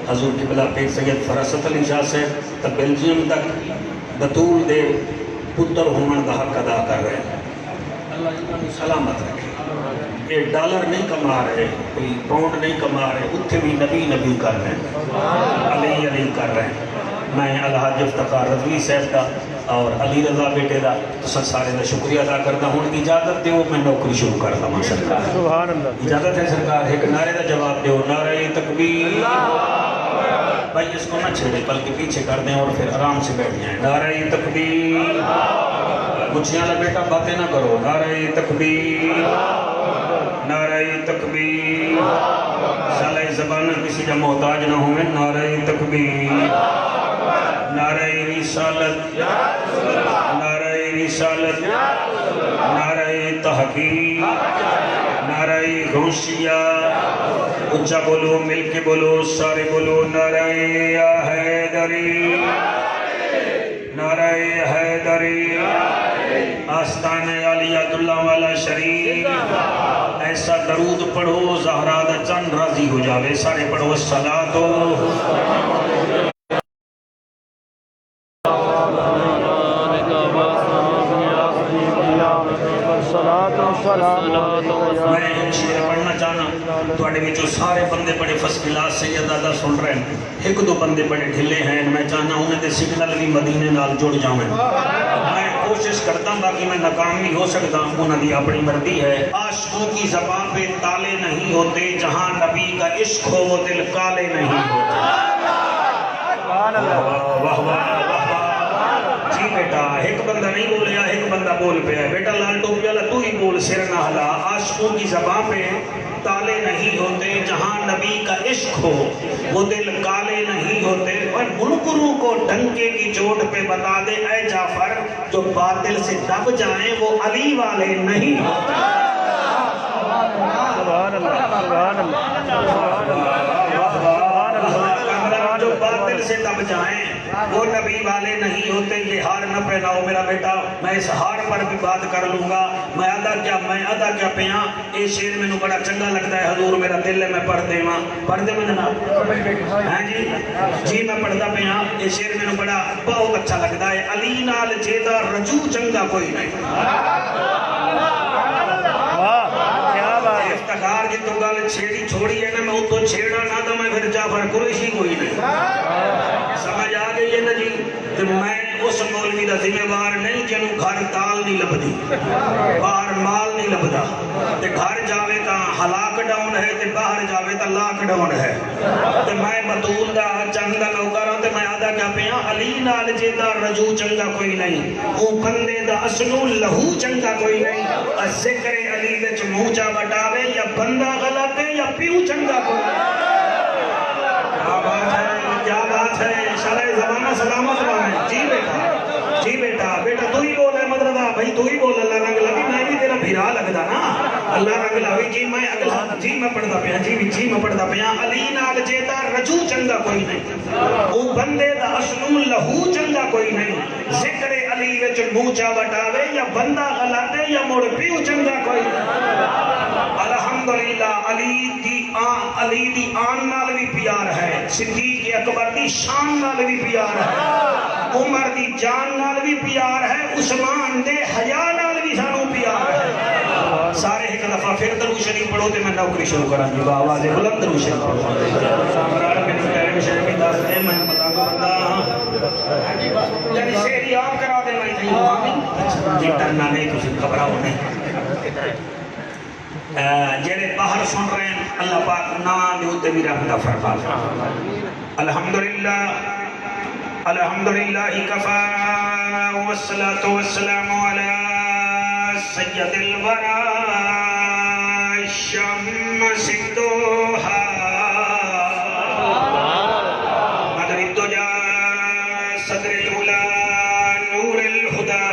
حضور قبلہ پیر سید فرست علی شاہ سے تا بیلجیم تک بطول دے پتر ہومن دا حق ادا کر رہے ہیں۔ اللہ انہوں سلامت رکھے۔ یہ ڈالر نہیں کما رہے، کوئی پاؤنڈ نہیں کما رہے، اتھے بھی نبی نبی کر رہے ہیں، علی علی کر رہے ہیں۔ میں الحاج افتخار رضوی صاحب کا اور علی رضا بیٹے دا سارے دا شکریہ ادا کرتا ہوں۔ اجازت دیو میں نوکری شروع کرتا ہوں سرکار۔ سبحان اللہ۔ اجازت ہے سرکار، ایک نعرے دا جواب دیو، نعرہ تکبیر۔ بھائی اس کو نہ چھیڑے بلکہ پیچھے کر دیں اور پھر آرام سے بیٹھ جائیں۔ نعرہ تکبیر۔ مجھیاں لے بیٹا باتیں نہ کرو۔ نعرہ تکبیر، نعرہ تکبیر۔ سالہ زبان کسی جا محتاج نہ ہوئے۔ نعرہ تکبیر، نعرہ رسالت، نعرہ رسالت، نعرہ تحقیق، نعرہ غوثیہ۔ اچھا بولو، مل کے بولو، سارے بولو، نعرہ حیدری، نعرہ حیدری۔ آستان علیت اللہ والا شریف۔ ایسا درود پڑھو زہرا دا چند راضی ہو جاوے۔ سارے پڑھو الصلاۃ میں ایک شعر پڑھنا چاہنا تھوڑے وچوں سارے بندے بڑے فرسٹ کلاس سید دادا سن رہے ہیں، ایک دو بندے بڑے ڈھلے ہیں، میں چاہنا انہیں دے سگنل بھی مدینے نال جڑ جاؤں۔ میں کوشش کرتا ہوں، باقی میں ناکام بھی ہو سکتا ہوں، انہوں دی اپنی مرضی ہے۔ عاشقوں کی زبان پہ تالے نہیں ہوتے، جہاں نبی کا عشق ہو وہ دل کالے نہیں ہوتے۔ واہ واہ جی بیٹا، ایک بندہ نہیں بولیا، ایک بندہ بول پہ ہے۔ بیٹا لال ٹوپی والا تو ہی بول، سر نہ ہلا۔ عاشقوں کی زبان پہ تالے نہیں ہوتے، جہاں نبی کا عشق ہو وہ دل کالے نہیں ہوتے۔ اور منکروں کو ڈنکے کی چوٹ پہ بتا دے اے جعفر، جو باطل سے دب جائیں وہ علی والے نہیں ہوتے۔ سبحان اللہ، سبحان اللہ۔ جو باطل سے دب جائیں وہ نبی والے نہیں ہوتے۔ یہ ہار نہ پہناؤ میرا بیٹا، میں اس ہار پر بھی بات کر لوں گا۔ میں ادا کیا پیاں، یہ شعر میں بڑا چنگا لگتا ہے حضور، میرا دل ہے میں پڑھ دے ماں، پڑھ دے میں جناب ہاں جی میں پڑھتا پیاں۔ یہ شعر میں بڑا بہت اچھا لگتا ہے۔ علی نال جیدہ رجوع چنگا کوئی نہیں۔ افتخار جی تو گل چھیڑی چھوڑی ہے نا، میں اتو چھیڑا نہ تو میں پھر جعفر قریشی کوئی نہیں۔ سمجھ آ گئی ہے نا جی؟ تو میں اس مولوی دا ذمہ وار نہیں جنوں گھر دال نہیں لبدی، باہر مال نہیں لبدا، تے گھر جاوے تا ہلاک ڈاؤن ہے تے باہر جاوے تا لاک ڈاؤن ہے۔ تے میں بطول دا چند دا نوکر ہوں تے میں آدھا کیا پیاں، علی نال جیدہ رجوع چنگا کوئی نہیں، او بندے دا اسنو لہو چنگا کوئی نہیں۔ ذکر علی وچ منہ چا وٹاوے یا بندہ غلط ہے یا پیو چنگا کوئی نہیں۔ کیا بات ہے، کیا بات ہے، شرع زمانہ سلامت رہے۔ جی بیٹا، جی بیٹا، بیٹا تو ہی بول ہے مدردہ، بھائی تو ہی بول، اللہ رنگ لگی، میں بھی تیرا بھیرا لگتا نا، اللہ رنگ لگی۔ جی میں اگلا، جی میں پڑھتا پیا، جی میں پڑھتا پیا۔ علی نال جیدہ رجوع چنگا کوئی نہیں، او بندے دا اسنو لہو چنگا کوئی نہیں۔ ذکر علی وچ منہ چا وٹاوے یا بندہ غلط ہے یا مڑ پیو چنگا کوئی نہیں۔ الحمدللہ علی دی آن نال بھی پیار ہے، صدیق اکبر دی شان نال بھی پیار ہے، عمر دی جان نال بھی پیار ہے، عثمان دے حیا نال بھی سانو پیار ہے۔ سارے ایک دفعہ پھر درود شریف پڑھو تے میں نوکری شروع کرا جی، آواز بلند درود شریف پڑھو۔ سامران میری پیارے شریف دس دے میں پتا کو بندہ یعنی شہری آپ کرا دے میں جی ڈرنا نہیں، تسی گھبراؤ نہیں۔ جیرے باہر سن رہے ہیں اللہ پاک نام دیوتے بھی رحمتہ فرما۔ الحمدللہ الحمدللہ کفا والصلاة والسلام علی سید الورا الشمس الدوحا مدر الدجا صدر الأولى نور الہدا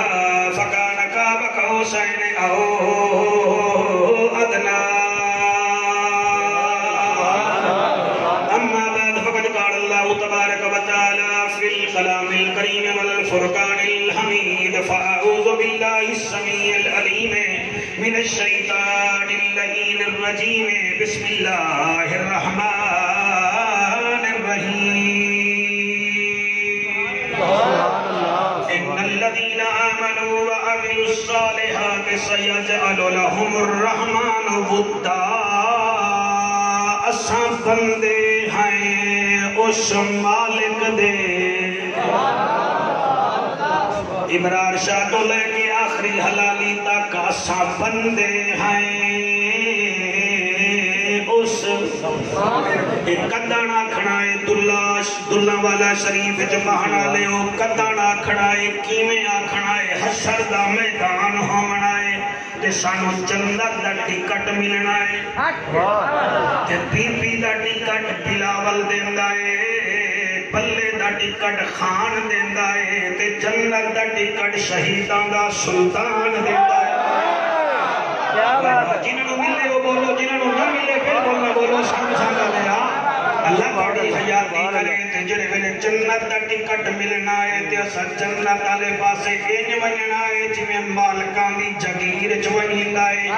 فکان قاب قوسین او الكلام الكريم والفرقان الحميد فأعوذ بالله السميع العليم من الشيطان اللعين الرجيم بسم الله الرحمن الرحيم الذین آمنوا وعملوا الصالحات سیجعل لهم الرحمن ودا اساں بندے ہیں اس مالک دے ابرار شاہ تو لے کے آخری حلالی تک اساں بندے ہیں اس کدانا کھڑائے دلہ والا شریف جبہنا لے او کدانا کھڑائے کیمیں آکھڑائے حشر دا میدان ہومنائے تے سانو جنت دا ٹکٹ ملنائے تے بی بی دا ٹکٹ بلاول دیندائے پلے دا ٹکٹ خان دیندائے تے جنت دا ٹکٹ شہیدان دا سلطان دیندائے جنہوں ملے وہ بولو جنہوں نہ ملے بالکل نہ بولو سب سانگا لیا اللہ بڑی حیاتی کرے تے جڑے ویلے جنت دا ٹکٹ ملنا ہے تے اسا جنت والے پاسے انج ونجنا ہے جویں مالکاں دی جگیر چ ونجدا ہے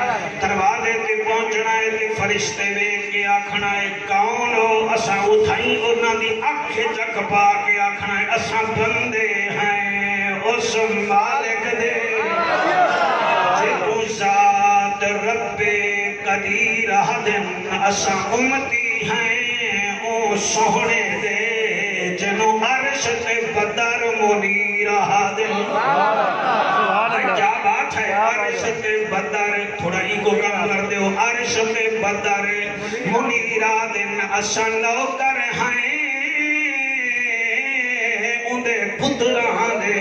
دروازے تے پہنچنا ہے تے فرشتے ویکھ کے آکھنا ہے کون ہو اسا اٹھائی انہاں دی اکھ چک پا کے آکھنا ہے اسا بندے ہیں اس مالک دے جے ذات رب قدیر حدن اسا امتی ہیں او سوہنے دے جنو عرش تے بدر منیر حدن کیا بات ہے عرش تے بدر تھوڑا ہی کو کم کر دے ہو عرش تے بدر منیر حدن اسا نوکر ہیں اندے پتران دے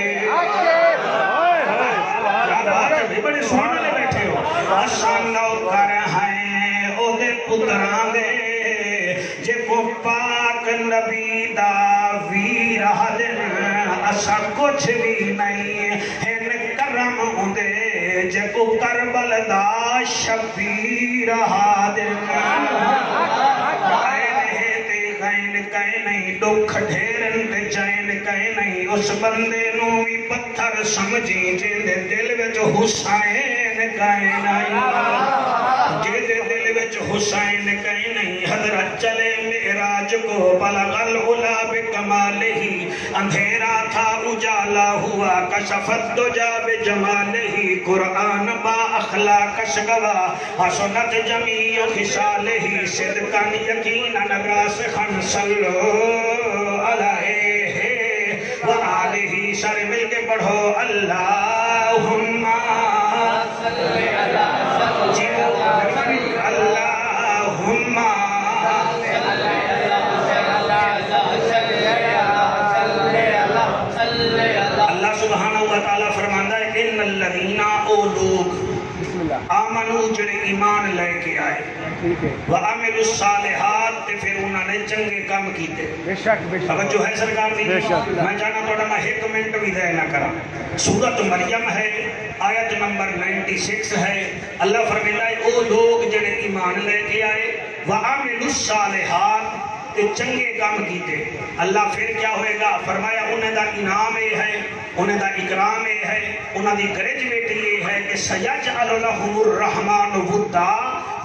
کیا بات ہے بڑے سوہنے لے بیٹھے ہو اسا نوکر ہیں او دے پتران دے جے کو پاک نبی دا ویر حدن اسا کچھ بھی نہیں ہن کرم ہوندے جے کو کربل دا شبیر حدن کہیں نہیں دکھ ڈھیرن تے چین کہیں نہیں اس بندے نو بھی پتھر سمجھی جن دے دل وچ حسین کہیں نہیں جن دے دل وچ حسین کہیں نہیں حضرت چلے معراج کو بلغ العلا بکمالہ اندھیرا تھا اجالا ہوا کشفت دجا بجمالہ قرآن با اخلاق شگوا حسنت جمیع خصالہ صدقاً یقیناً راسخاً صلو علیہ وآلہ سارے مل کے پڑھو اللہم صلی اللہم اللہ سبحانہ وتعالی فرماندہ ہے ان الذین او لوگ آمنو جڑے ایمان لے کے آئے وَعَمِلُوا الصَّالِحَاتِ تے پھر انہوں نے چنگے کام کیتے توجہ ہے سرکار دی میں جانا توڑا میں ایک منٹ بھی دے نہ کرا سورۃ مریم ہے آیت نمبر 96 ہے اللہ فرماتا ہے او لوگ جڑے ایمان لے کے آئے وَعَمِلُوا الصَّالِحَاتِ تے چنگے کام کیتے اللہ پھر کیا ہوئے گا فرمایا انہیں دا انعام ہے انہیں دا اکرام ہے انہیں دی گریجویٹ یہ ہے کہ سیجعل لهم الرحمن ودا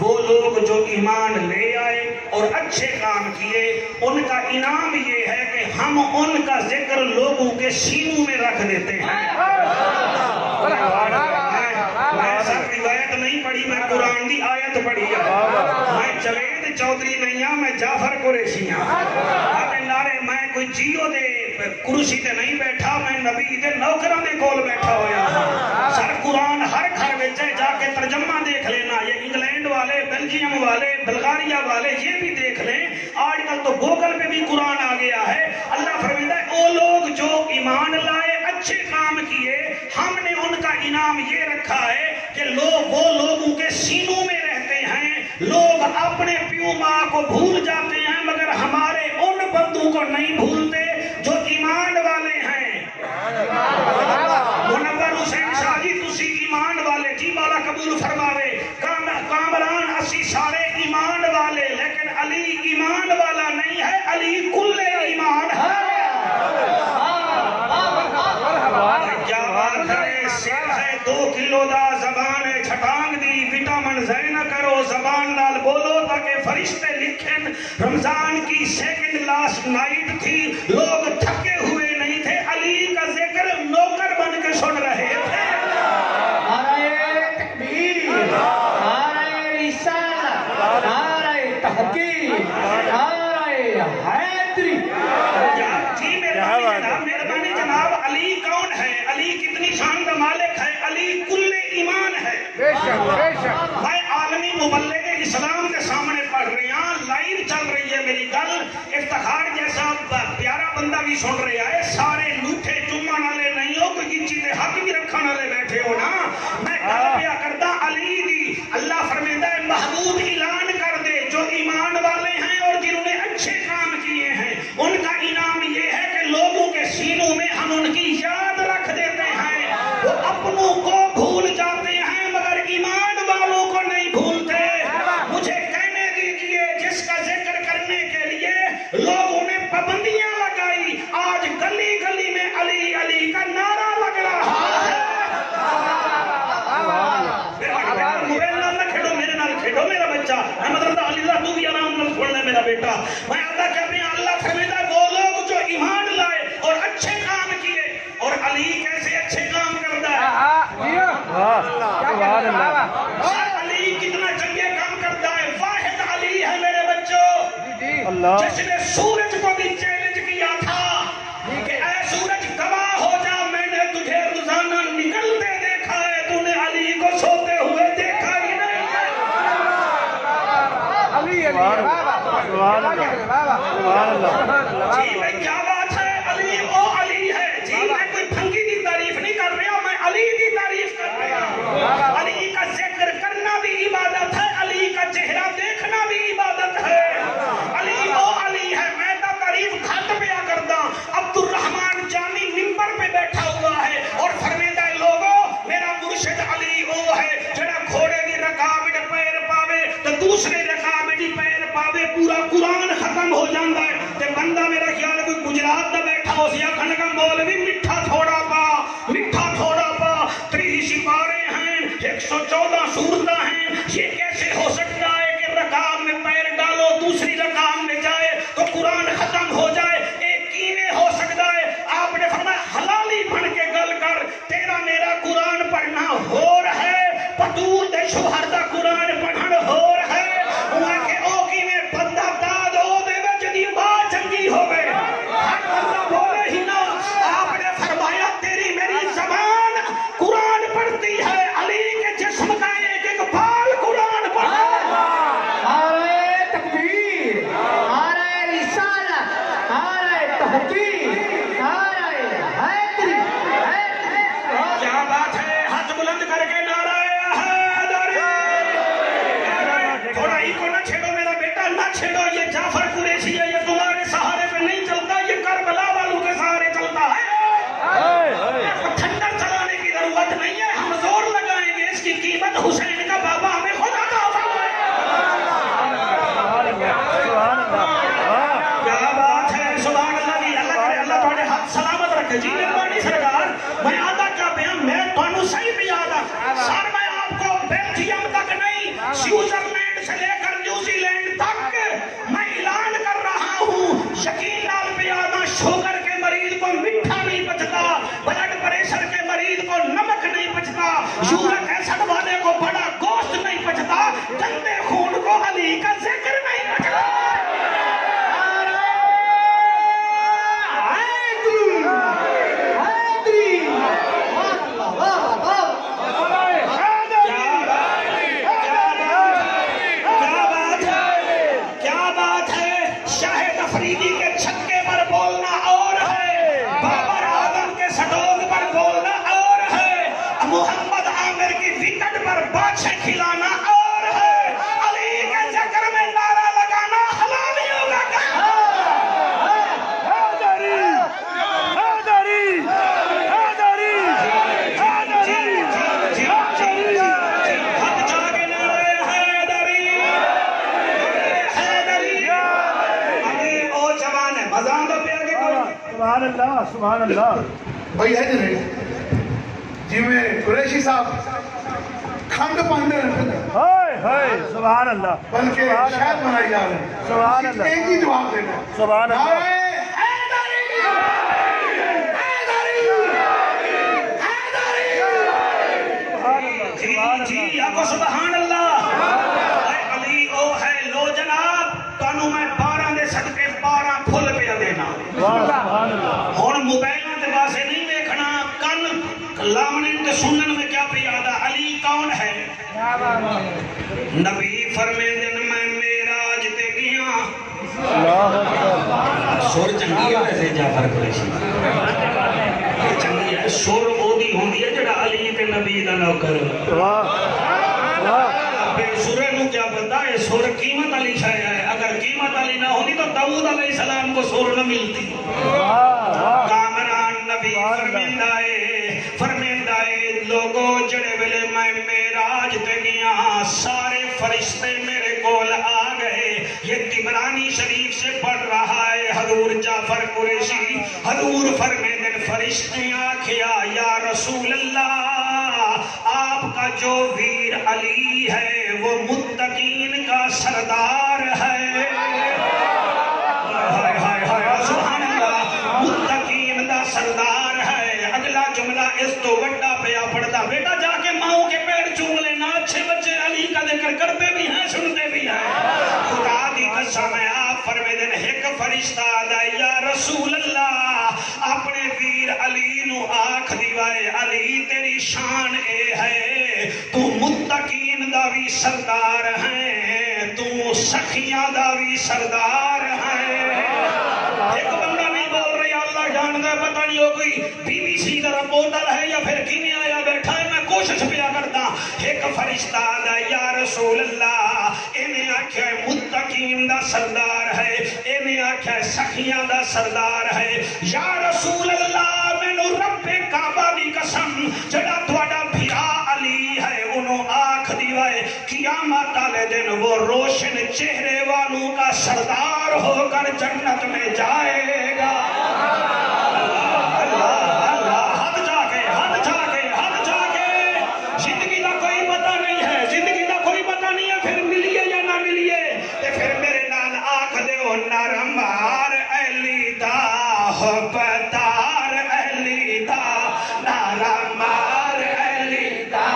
وہ لوگ جو ایمان لے آئے اور اچھے کام کیے ان کا انعام یہ ہے کہ ہم ان کا ذکر لوگوں کے سینوں میں رکھ دیتے ہیں میں سب روایت نہیں پڑھی میں قرآن دی آیت پڑھی میں جوید چودھری نہیں ہاں میں جعفر قریشی ہاں لیکن نارے میں کوئی جیو دے کرسی تے نہیں بیٹھا میں نبی دے نوکران دے کول بیٹھا ہویا سر قرآن ہر گھر وچے جا کے ترجمہ دیکھ لینا یہ انگلینڈ والے بیلجیم والے بلغاریہ والے یہ بھی دیکھ لیں آج کل تو گوگل پہ بھی قرآن آ گیا ہے اللہ فرماتا ہے او لوگ جو ایمان لائے اچھے کام کیے ہم نے ان کا انعام یہ رکھا ہے کہ وہ لوگوں کے سینوں میں رہتے ہیں لوگ اپنے پیو ماں کو بھول جاتے ہیں مگر ہمارے ان بندوں کو نہیں بھولتے جو ایمان والے ہیں منور حسین شاہ جی تسی ایمان والے جی مولا قبول فرماوے کامران اسی سارے ایمان والے لیکن علی ایمان والا نہیں ہے علی کل ایمان ہے کیا بات ہے سر ہے 2 کلو دا زبان ہے چھٹانگ دی وٹامن زین کرو زبان نال بولو تاکہ فرشتے لکھیں رمضان کی سیکنڈ لاسٹ نائٹ تھی لوگ تھکے ہوئے نہیں تھے علی کا ذکر نوکر بن کے جی مہربانی جناب، علی کون ہے؟ علی کتنی شان کا مالک ہے؟ علی کل ایمان ہے۔ میں عالمی مبلغ اسلام کے سامنے پڑھ رہی ہوں، لائیو چل رہی ہے میری گل، افتخار جیسا پیارا بندہ بھی سن رہا ہے، سارے لوٹے چومن والے نہیں ہو، کوئی گچی دے حق بھی رکھن والے بیٹھے ہو نا۔ میں گل پیا کرتا علی دی، اللہ فرماتا ہے محبوب اعلان کر دے جو ایمان والے ہیں اور جنہوں نے اچھے کام کیے ہیں، ان کا انعام یہ ہے کہ لوگوں کے سینوں میں ہم ان کی یاد رکھ دیتے ہیں، وہ اپنوں کو بھول جاتے ہیں مگر ایمان والوں کو نہیں بھولتے۔ مجھے کہنے دیجئے جس کا ذکر کرنے کے لیے لوگوں نے پابندیاں لگائی، آج گلی گلی میں علی علی کا نعرہ لگ رہا ہے۔ موبائل نال نہ کھیڈو، میرے نال کھیڈو میرا بچہ، احمد رضا علی رضا تو بھی آرام نال سن لے میرا بیٹا۔ میں آتا کہ اپنے اللہ فرماتا ہے وہ لوگ جو ایمان لائے اور اچھے کام کیے، اور علی کیسے اچھے کام کرتا ہے؟ علی کتنا چنگے کام کرتا ہے، واحد علی ہے میرے بچوں، جس نے سورج کو بھی چیلنج کیا تھا کہ اے سورج گواہ ہو جا، میں نے تجھے روزانہ نکلتے دیکھا ہے، تو نے علی کو سوتے ہوئے دیکھا ہی نہیں۔ جی میں کیا بات ہے، علی او علی ہے جی، میں کوئی بھنگی کی تعریف نہیں کر رہا، میں علی کی تعریف کر رہا ہوں۔ علی کا ذکر کرنا بھی عبادت ہے، علی کا چہرہ دیکھنا بھی عبادت ہے۔ علی او علی ہے، میں تو تعریف گھٹ پیا کرتا۔ عبد الرحمن جامی ممبر پہ بیٹھا ہوا ہے اور فرماتا ہے لوگوں میرا مرشد علی او ہے جڑا گھوڑے کی رکاب وچ پیر پاوے تو دوسرے رکاب وچ پیر پاوے پورا قرآن ختم ہو جاتا ہے۔ تے بندہ میرا خیال ہے کوئی گجرات دا بیٹھا ہو سی آکھن لگا مولوی میٹھا تھوڑا پا، میٹھا تھوڑا پا، 30 سپارے ہیں، 114 سورتیں ہیں، یہ کیسے ہو سکتا ہے کہ رکاب میں پیر ڈالو دوسری رکاب میں جائے تو قرآن ختم ہو جائے؟ ایک کیویں ہو سکتا ہے؟ آپ نے فرمایا حلالی بن کے گل کر، تیرا میرا قرآن پڑھنا ہو رہا ہے، پتول دے شوہر دا قرآن پڑھن ہو رہا ہے، انہاں کہ او کیویں بندہ داد او دے وچ دی بات چنگی ہوے، ہر بندہ بولے ہی نہ۔ آپ نے فرمایا تیری میری زبان قرآن پڑھتی ہے، علی کے جسم کا ایک ایک بال قرآن پڑھتا ہے۔ نعرہ تکبیر، نعرہ رسالت، نعرہ تحقیق، نعرہ حیدری، کیا بات ہے، ہاتھ بلند کر کے نعرہ حیدری۔ تھوڑا ہی کو نہ چھیڑو میرا بیٹا، نہ چھیڑو، یہ جعفر قریشی ہے، یہ تمہارے سہارے پہ نہیں چلتا، یہ کربلا والوں کے سہارے چلتا ہے۔ ٹھنڈر چلانے کی ضرورت نہیں ہے، ہم زور لگائیں گے، اس کی قیمت حسین کا بابا ہمیں خود عطا فرمائے۔ کیا بات ہے، سبحان اللہ جی، اللہ کرے اللہ تمہارے ہاتھ سلامت رکھے جی، مہربانی سرکار۔ میں آدھا کیا پہ ہوں، میں تمہیں صحیح پہ آدھا سر، میں آپ کو بیلجیم تک نہیں، سوئٹزرلینڈ سے لے کر نیوزی لینڈ تک میں اعلان کر رہا ہوں، یقین نال پہ آدھا، شوگر کے مریض کو میٹھا نہیں پچتا، بلڈ پریشر کے مریض کو نمک نہیں پچتا، یورک ایسڈ والے کو بڑا گوشت نہیں پچتا، گندے خون کو علی کا ذکر نہیں پچتا۔ کیا بات ہے، شاہد افریدی کے چھکے پر بولنا اور ہے، بابر اعظم کے سٹوک پر بولنا اور ہے، محمد عامر کی وکٹ پر باچھے کھلانا اور ہے، علی کے ذکر میں نعرہ لگانا حلالیوں کا کام ہے۔ ہم جا کے نعرہ حیدری، حیدری، علی او جوان ہے، مزان دو پیا کے کوئی سبحان اللہ، سبحان اللہ۔ بھائی ہے جی میں قریشی صاحب کھنڈ پاندے رکھتے ہائے ہائے، سبحان اللہ، بلکہ شاید بنائی جا رہے ہیں، سبحان اللہ، ایک ہی جواب دینا ہے، سبحان اللہ۔ نعرہ حیدری، حیدری، حیدری۔ جی آپ کو سبحان اللہ۔ اے علی او ہے لو جناب، تانوں میں 12 دے صدقے 12 پھل پہ سبحان اللہ ہوں موبائل کے پاسے نہیں دیکھنا کن لامنے تے سنن میں کیا پیادا علی کون ہے نبی فرمیندن میں معراج تے گیا اللہ اکبر سور چنگی ہے ویسے جعفر قریشی چنگی ہے سور اودی ہوندی ہے جڑا علی تے نبی دا نوکر واہ واہ بے سورے نو کیا پتا ہے سور قیمت علی شایا ہے اگر قیمت علی نہ ہوتی تو داؤد علیہ السلام کو سور نہ ملتی واہ واہ کامران نبی فرمیندہ ہے لوگوں جڑے ویلے میں معراج تے گیا سارے فرشتے میرے کول آ گئے یہ طبرانی شریف سے پڑھ رہا ہے حضور جعفر قریشی حضور فرمیندن فرشتے آکھیا یا رسول اللہ آپ کا جو ویر علی ہے وہ متقین کا سردار ہے ہائے ہائے ہائے سبحان اللہ متقین دا سردار ہے اگلا جملہ اس تو وڈا پیا پڑتا بیٹا جا کے ماؤں کے پیر چوم لینا اچھے بچے علی کا ذکر کرتے بھی ہیں سنتے بھی ہیں خدا دی قسم ہے آپ فرمیدن ایک فرشتہ دا یا رسول اللہ اپنے ویر علی نو آنکھ دیوائے علی تیری شان اے ہے تو متقین دا بھی سردار ہے تو سخیاں دا بھی سردار ہے ایک بندہ نہیں بول رہی اللہ جاندہ پتہ نہیں ہو کوئی بی بی سی دا رپورٹر ہے یا پھر کینے آیا بیٹھا ہے میں کوشش پیا کرتا ایک فرشتہ دا یا رسول اللہ انہیں آکھیا ہے متقین دا سردار ہے انہیں آکھیا ہے سخیاں دا سردار ہے یا رسول اللہ میں نو رب کعبہ دی قسم جڑا تھوڑا بھیا علی ہے انہوں آنکھ دیوائے قیامت والے دن وہ روشن چہرے والوں کا سردار ہو کر جنت میں جائے گا زندگی کا کوئی پتہ نہیں ہے زندگی کا کوئی پتہ نہیں ہے پھر ملیے یا نہ ملیے تے پھر میرے نال آنکھ دیو نرمار علی دا حبتار علی دا نرمار علی دا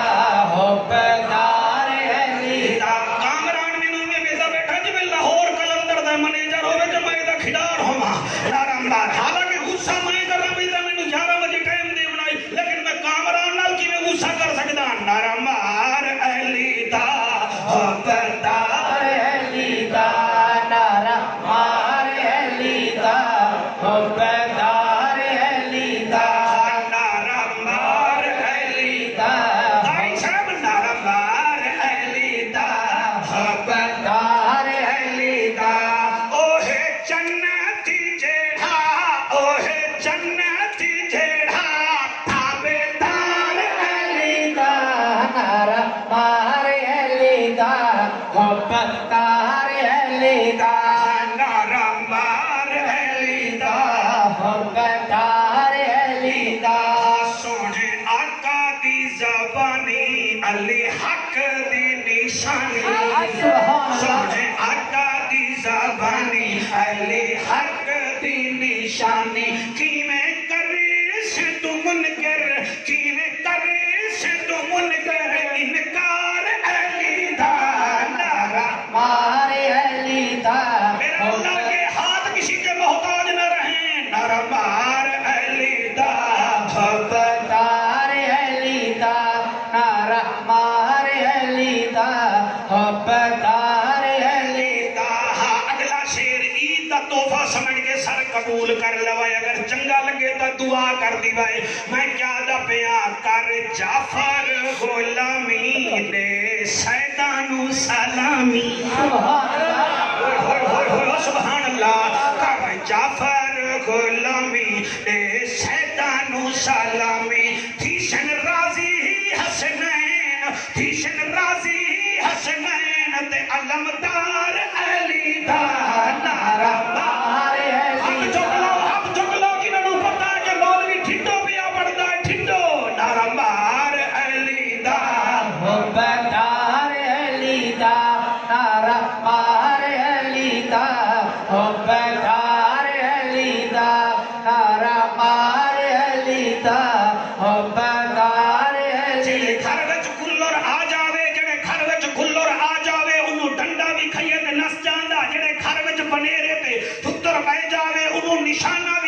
حبتار علی دا کامران مینوں میں ویسا بیٹھا جی میں لاہور کلندر دا منیجر ہوئے جو میں دا کھڈار ہوا نرمار حالانکہ غصہ میں کر رہا بیتا میں 11 بجے ٹائم دے بنائی لیکن میں کامران نال کی میں غصہ کر سکتا نرمار علی دا حبتار علی دا نرمار علی دا حبتار علی دا نرمار علی دا دائی صاحب نرمار علی دا حبتار علی دا اوہ جنتی جیڑھا اوہ جنتی جیڑھا تابدار علی دا نرمار علی دا حبتار علی دا نرمار علی دا حبتار علی دا سونے آقا دی زبانی علی حق دی نشانی سونے آقا دی زبانی علی حق دی نشانی کی میں کریش تو منکر کی میں کریش تو منکر انکار علی دا نرمار علی دا میرا اللہ کے ہاتھ کسی کے محتاج نہ رہیں نرمار علی دا حبتار علی دا نرمار علی دا حبتار علی دا اگلا شیر عید دا تحفہ سمجھ کے سر قبول کر لوائے اگر چنگا لگے تو دعا کر دیوائے میں کیا دا پیا کر جعفر غلامی دے سیدانو سلامی سبحان اللہ کر جعفر غلامی دے سیدانو سلامی تیشن راضی حسنین تیشن راضی حسنین تے علمدار علی دا نرمار علی دا اب جگلو کی ننو پتا کہ مولوی ٹھنڈو پیا پڑتا ہے ٹھنڈو نرمار علی دا حبتار علی دا نرمار علی دا حبتار علی دا نرمار علی دا حبتار علی دا گھر وچ کلر آ جاوے جڑے گھر وچ کلر آ جاوے انہوں ڈنڈا بھی کھائیے تے نس جاندا جڑے گھر وچ بنیرے تے پتر بہ جاوے انہوں نشانہ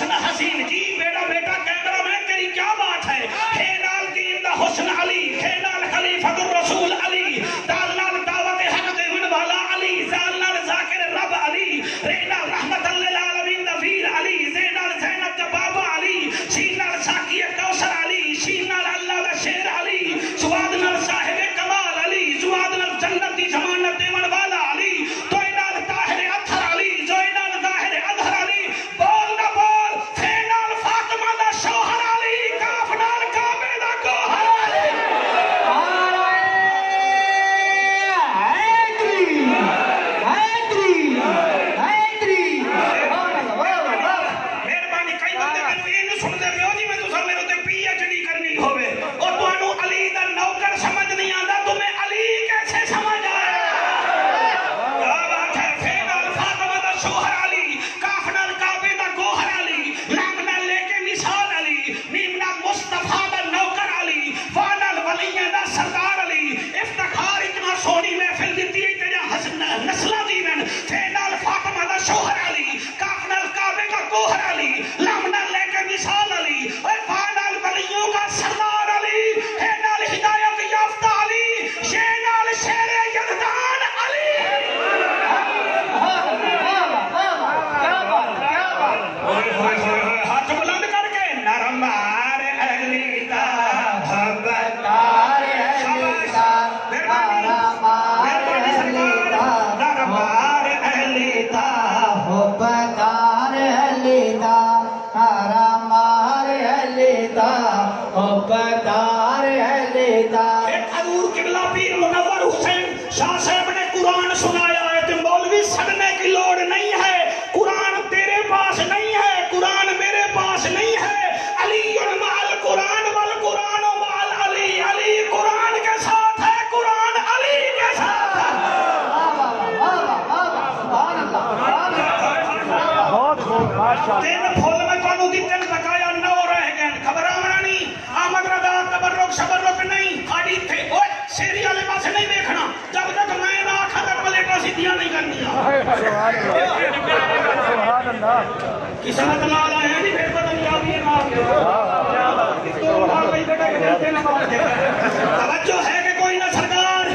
حسن حسین جی میرا بیٹا کیمرہ مین تیری کیا بات ہے ہے نال دین دا حسن علی ہے نال خلیفۃ الرسول علی دال نال دعوت حق دیون والا علی زال نال ذاکر رب علی رے نال رحمت للعالمین دا ویر علی زے نال زینب دا بابا علی شین نال ساقی کوثر علی شین نال اللہ دا شیر علی سواد نال صاحب کمال علی سواد نال جنت دی ضمانت دیون والا علی تو نال طاہر اطہر علی جو نال ظاہر اظہر علی بول نہ بول تھے نال فاطمہ دا شوہر علی کاف نال کعبے دا گوہر علی مہربانی کئی بندے مینوں یہ نہیں سن دے پیو جی میں تساں میرے تے پی ایچ ڈی کرنی ہوے او تانوں علی دا نوکر سمجھ نہیں آندا تمہیں علی کیسے سمجھ آیا کیا بات ہے فے نال فاطمہ دا شوہر علی کاف نال کعبے دا گوہر علی لام نال لے کے مثال علی میم نال مصطفیٰ دا نوکر علی وا نال ولیاں دا سردار علی افتخار اتنا سونی محفل دتی ہے تیرے حسن نسلاں دی من فے نال فاطمہ دا شوہر علی کاف نال کعبے دا گوہر علی لام نال لے کے مثال علی اے وا نال ولیوں کا سردار علی ہے نال ہدایت یافتہ علی یہ نال شیر یزدان علی ہوئے ہوئے ہوئے ہوئے ہاتھ بلند کر کے نرمار اہلی دا مہربانی سرکار نرمار اہلی دا ایک حضور قبلہ پیر منور حسین شاہ صاحب نے قرآن سنایا ہے تو مولوی سڑنے کی لوڑ نہیں ہے قرآن تیرے پاس نہیں ہے قرآن میرے پاس نہیں ہے علی مع القرآن والقرآن مع العلی علی قرآن کے ساتھ ہے قرآن علی کے ساتھ ہے بہت خوب ماشاء اللہ تین پھول میں کانو دی تین بقایا نو رہ گئے خبر آمنا نہیں آمد رضا تبرک شبرک نہیں آڈی تھے اوہ سیری والے پاس نہیں دیکھنا جب تک میں نہ آکھا تک پلیٹا سیدھیاں نہیں کرنی سبحان اللہ قسمت لال آئے ہیں نہیں پھر پتہ نہیں آبی ہے تو بھاگ بھائی بیٹا کے دلتے نہ بات توجہ ہے کہ کوئی نہ سرکار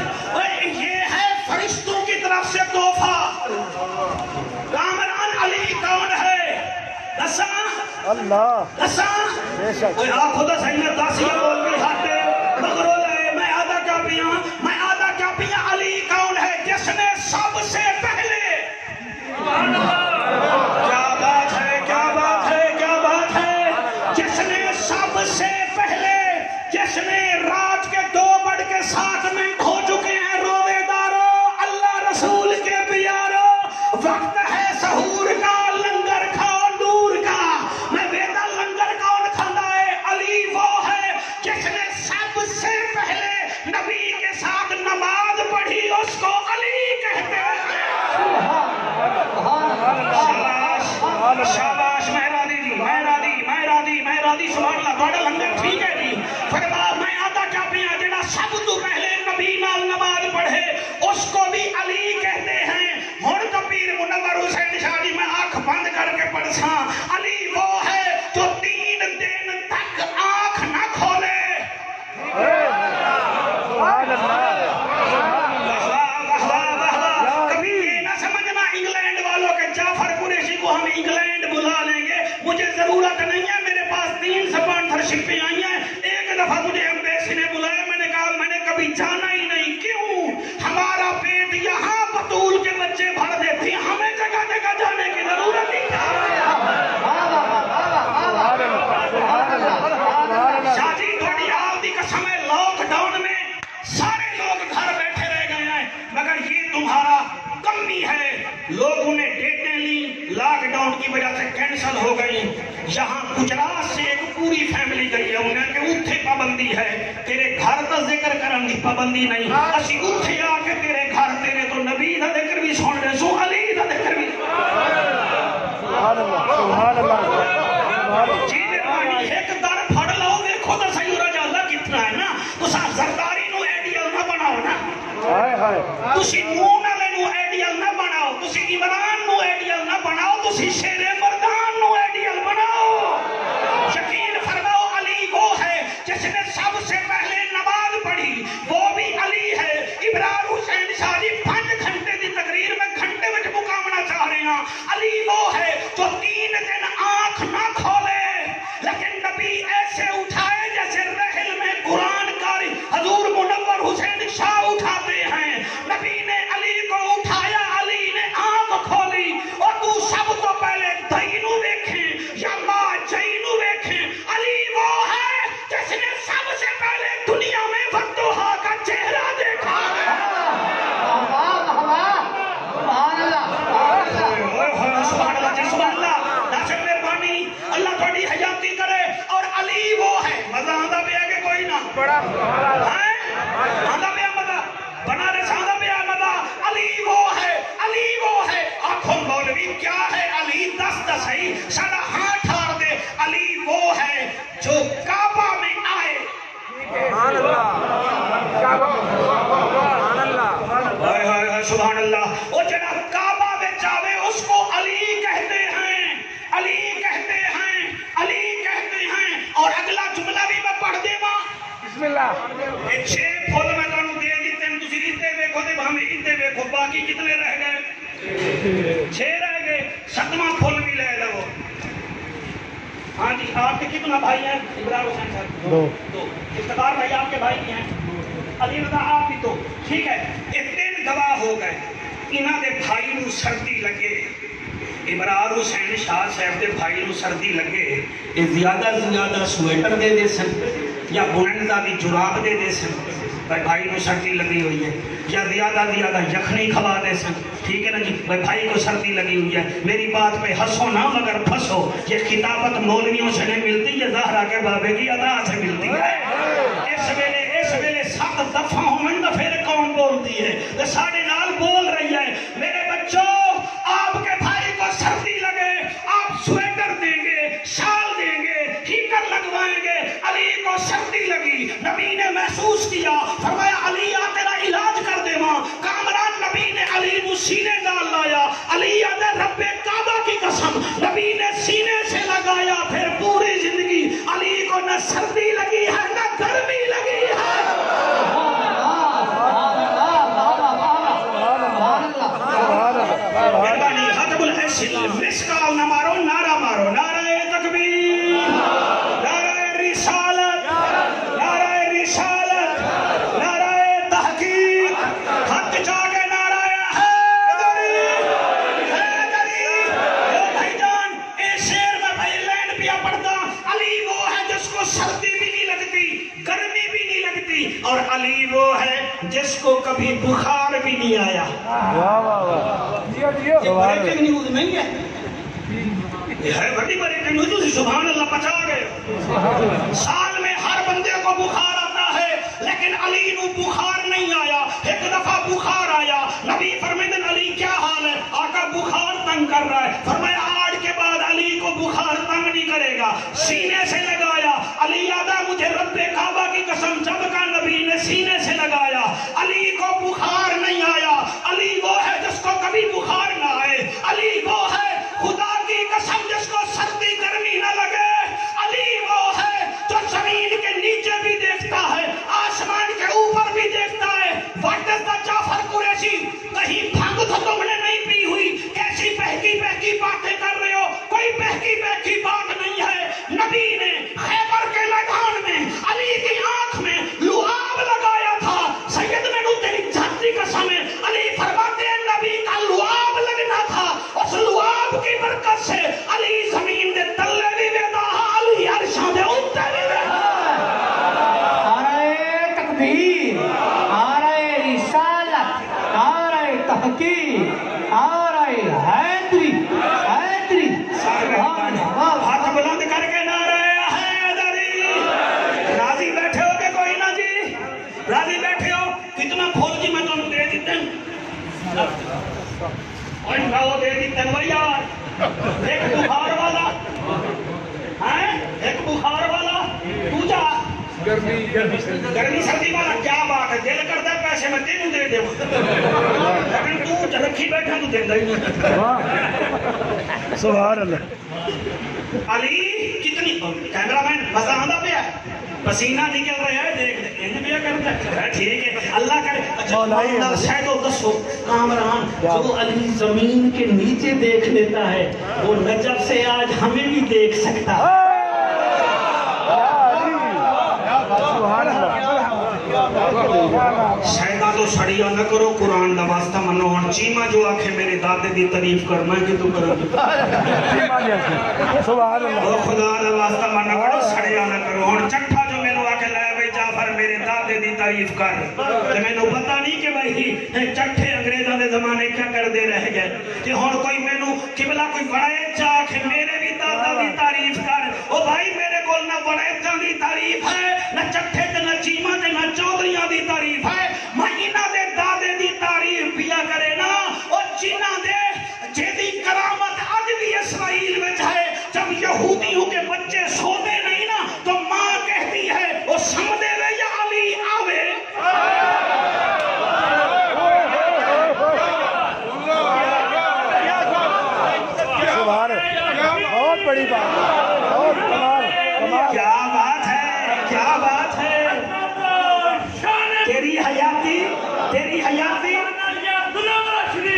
یہ ہے فرشتوں کی طرف سے تحفہ کامران علی کون ہے دساں اللہ دساں بے شک اوہ آپ خدا صحیح میں داسیہ بول بھی ہاتے مغرول ہے میں آدھا کیا پیاں علی کون ہے جس نے سب سے پہلے کیا بات ہے کیا بات ہے کیا بات ہے جس نے سب سے پہلے جس نے رات کے 2 بڑھ کے 7 منٹ ہو چکے ہیں روزے داروں اللہ رسول کے پیاروں وقت ہے سحور کا لنگر کھاؤ نور کا میں بیٹا لنگر کون کھانا ہے علی وہ ہے جس نے سب سے پہلے نبی کے ساتھ نماز پڑھی اس کو علی کہتے ہیں شاباش شاباش مہرادی سبحان اللہ بڑا لنگر ٹھیک ہے جی فرما میں آدھا کیا پیا جڑا سب تو پہلے نبی نال نماز پڑھے اس کو بھی علی کہتے ہیں ہن کبیر منور حسین شاہ جی میں آنکھ بند کر کے پڑھساں علی وہ ہے جو 3 دن تک آنکھ نہ کھولے سبحان اللہ کبھی یہ نہ سمجھنا انگلینڈ والوں کے جعفر قریشی کو ہم انگلینڈ بلا لیں گے مجھے ضرورت نہیں ہے میرے پاس 3 سپانسرشپیں آئی ہیں ایک دفعہ مجھے ایمبیسی نے بلایا میں نے کہا میں نے کبھی جانا ہی نہیں کیوں ہمارا پیٹ یہاں بطول کے بچے بھر دیتی ہمیں جگہ جگہ جانے کی ضرورت ہی کیا شاہ جی تھوڑی آپ دی قسم ہے لاک ڈاؤن میں سارے لوگ گھر بیٹھے رہ گئے ہیں مگر یہ تمہارا کمی ہے لوگوں نے ڈیٹیں لی لاک ڈاؤن کی وجہ سے کینسل ہو گئی یہاں گجرات سے ایک پوری فیملی گئی ہے انہیں کہ اتھے پابندی ہے تیرے گھر کا ذکر کرن دی پابندی نہیں اسی اتھے آ کے تیرے گھر تیرے تو نبی دا ذکر بھی سن رہے سو علی دا ذکر بھی سبحان اللہ سبحان اللہ جی مہربانی ایک در پھڑ لو دیکھو تو صحیح ہو رہا اللہ کتنا ہے نا تو سا زرداری نو ایڈیل نہ بناؤ نا ہائے ہائے تسی نون والے نو ایڈیل نہ بناؤ تسی عمران نو ایڈیل نہ بناؤ تسی شیر مردان نو ایڈیل بناؤ آدھا پہ مدا بنارس آدھا پہ مدا علی وہ ہے آنکھوں مولوی کیا ہے علی دس ہے سارا ہاتھ ٹھار دے علی وہ ہے جو کعبہ میں آئے سبحان اللہ وہ جڑا کعبہ میں جاوے اس کو علی کہتے ہیں اور اگلا جملہ بھی میں پڑھ دے ماں بسم اللہ یہ 6 پھول میں تانوں دے دیتے ہیں تسی ریتے دیکھو تے ہمیں ریتے دیکھو باقی کتنے رہ گئے 6 رہ گئے 7واں پھول بھی لے لو ہاں جی آپ کے کتنا بھائی ہیں ابراہیم حسین صاحب 2 افتخار بھائی آپ کے بھائی بھی ہیں علی رضا آپ بھی 2 ٹھیک ہے یہ 3 گواہ ہو گئے انہاں دے بھائی نو سردی لگے ابراہیم حسین شاہ صاحب دے بھائی نو سردی لگے یہ زیادہ سویٹر دے سن یا بنن دا بھی جراب دے سن بھائی کو سردی لگی ہوئی ہے یا زیادہ یخنی کھوا دے سن ٹھیک ہے نا جی بھائی کو سردی لگی ہوئی ہے میری بات پہ ہنسو نہ مگر پھنسو یہ خطابت مولویوں سے نہیں ملتی یہ زہرا کے بابے کی ادا سے ملتی ہے اس ویلے 7 دفعہ ہومن تو پھر کون بولتی ہے تو ساڑھے نال بول رہی ہے میرے بچوں آپ کے بھائی کو سردی لگے آپ سویٹر دیں گے شال دیں گے ہیٹر لگوائیں گے علی کو سردی لگی نبی نے محسوس کیا فرمایا علی آ تیرا علاج کر دے ماں کامران نبی نے علی کو سینے ڈال لایا علی آدھے رب کعبہ کی قسم نبی نے سینے سے لگایا پھر پوری زندگی علی کو نہ سردی لگی ہے نہ گرمی لگی ہے مہربانی حتب الحسن مسکال نہ مارو نعرہ نعرہ تکبیر نعرہ رسالت نعرہ تحقیق ہاتھ جاگے نعرہ حیدری بھائی جان اے شیر میں بھائی لین پیا پڑھتا علی وہ ہے جس کو سردی بھی نہیں لگتی گرمی بھی نہیں لگتی اور علی وہ ہے جس کو کبھی بخار بھی نہیں آیا یہ بریکنگ نیوز نہیں ہے یہ ہے بڑی بریکنگ نیوز سبحان اللہ بچا گئے سال میں ہر بندے کو بخار آتا ہے لیکن علی نو بخار نہیں آیا ایک دفعہ بخار آیا نبی فرمیدن علی کیا حال ہے آقا بخار تنگ کر رہا ہے فرمایا آج کے بعد علی کو بخار تنگ نہیں کرے گا سینے سے لگایا علی یادہ مجھے رب کعبہ کی قسم جب کا نبی نے سینے سے لگایا علی کو بخار نہیں آیا علی وہ ہے جس کو کبھی بخار نہ آئے علی وہ ہے خدا کی قسم جس کو سردی گرمی نہ لگے علی وہ ہے جو زمین کے نیچے بھی دیکھتا ہے آسمان کے اوپر بھی دیکھتا ہے واٹ از دا جعفر قریشی کہیں بھنگ تو تم نے نہیں پی ہوئی کیسی بہکی باتیں کر رہے ہو کوئی بہکی بات نہیں ہے نبی نے خیبر کے میدان میں علی کی آنکھ میں لعاب لگایا تھا سید میں نو تیری جھاتی قسم ہے علی فرماتے ہیں نبی کا لعاب لگنا تھا اس لعاب کی برکت سے علی زمین دے تلے بھی ویدا علی عرشاں دے اوپر بھی ویدا نعرہ تکبیر نعرہ رسالت نعرہ تحقیق نعرہ حیدری ہاتھ بلند کر کے نعرہ حیدری راضی بیٹھے ہو کہ کوئی نہ جی راضی بیٹھے ہو کتنا پھول جی میں تمہیں دے دیتے ہیں اور وہ دے دیتے ہیں بھائی یار ایک بخار والا تو جا گرمی سردی والا کیا بات ہے دل کرتا ہے پیسے میں تینوں دے دے لیکن تو رکھی بیٹھا تو دے نہیں سبحان اللہ علی کتنی کیمرہ مین مزہ آندہ پیا پسینہ نکل رہا ہے دیکھ لیں انہیں بھی کرتا ہے ٹھیک ہے اللہ کرے اچھا شاید دسو کامران جو علی زمین کے نیچے دیکھ لیتا ہے وہ نجف سے آج ہمیں بھی دیکھ سکتا ہے شہدہ تو سڑیا نہ کرو قرآن دا واسطہ منو ہون چیمہ جو آکھے میرے دادے دی تعریف کرنا ہے کہ تو کرو سبحان اللہ اور خدا دا واسطہ منو کرو سڑیا نہ کرو ہون چٹھا جو میں نے آکھے لائے بھائی جعفر میرے دادے دی تعریف کر کہ میں نے پتا نہیں کہ بھائی چٹھے انگریزہ دے زمانے کیا کر دے رہ گئے کہ ہون کوئی میں نے قبلہ کوئی بڑے چاکھے میرے بھی دادا دی تعریف کر او بھائی میرے کول نہ بڑے چاہ دی تعریف ہے نہ چٹھے تے نہ چی بہت بڑی بات ہے، بہت کمال کمال. کیا بات ہے، کیا بات ہے. تیری حیاتی